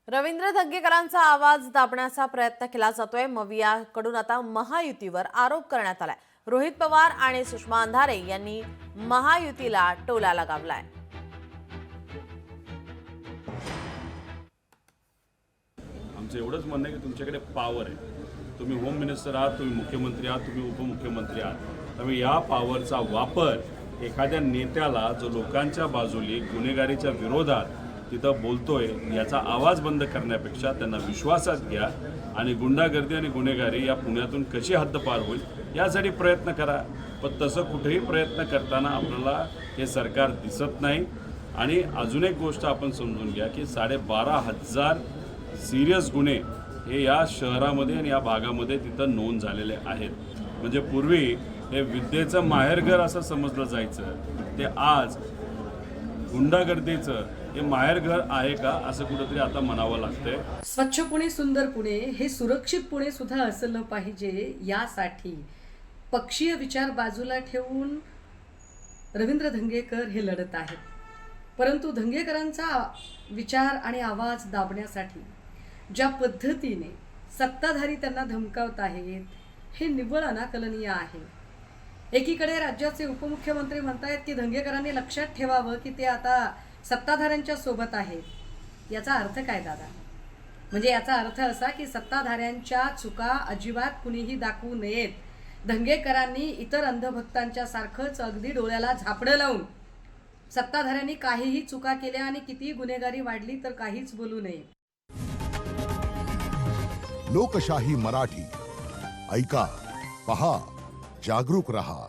रवींद्र धंगेकरांचा आवाज दाबण्याचा प्रयत्न केला जातोय। मवियाकडून आता महायुतीवर आरोप करण्यात आलाय। रोहित पवार आणि सुषमा अंधारे यांनी महायुतीला टोला लगावलाय। आमचं एवढंच म्हणणं आहे की तुमच्याकडे पॉवर आहे, तुम्ही होम मिनिस्टर आहात, तुम्ही मुख्यमंत्री आहात, तुम्ही उपमुख्यमंत्री आहात, त्यामुळे या पॉवरचा वापर एखाद्या नेत्याला जो लोकांच्या बाजूने गुन्हेगारीच्या विरोधात तिथं बोलतोय याचा आवाज बंद करण्यापेक्षा त्यांना विश्वासात घ्या आणि गुंडागर्दी आणि गुन्हेगारी या पुण्यातून कशी हद्दपार होईल यासाठी प्रयत्न करा। पण तसं कुठेही प्रयत्न करताना आपल्याला हे सरकार दिसत नाही। आणि अजून एक गोष्ट आपण समजून घ्या की 12,500 सिरियस गुन्हे हे या शहरामध्ये आणि या भागामध्ये तिथं नोंद झालेले आहेत। म्हणजे पूर्वी हे विद्येचं माहेरघर असं समजलं जायचं, ते आज गुंडागर्दीचं हे माहेरघर आहे का असं कुठेतरी आता म्हणावं लागतंय। स्वच्छ पुणे सुंदर पुणे हे सुरक्षित पुणे सुद्धा असलं पाहिजे, यासाठी पक्षीय विचार बाजूला ठेवून रवींद्र धंगेकर हे लढत आहेत। परंतु धंगेकरांचा विचार आणि आवाज दाबण्यासाठी ज्या पद्धतीने सत्ताधारी त्यांना धमकावत आहेत हे निव्वळ अनाकलनीय आहे। एकीकडे राज्याचे उपमुख्यमंत्री म्हणतायत की धंगेकरांनी लक्षात ठेवावं की ते आता सत्ताधाऱ्यांच्या सोबत आहेत। याचा अर्थ काय दादा? म्हणजे याचा अर्थ असा की सत्ताधाऱ्यांच्या चुका अजिबात कुणीही दाखवू नयेत। धंगेकरांनी इतर अंधभक्तांच्या सारखंच अगदी डोळ्याला झापडं लावून सत्ताधाऱ्यांनी काहीही चुका केल्या आणि कितीही गुन्हेगारी वाढली तर काहीच बोलू नये। लोकशाही मराठी ऐका, पहा, जागरूक रहा।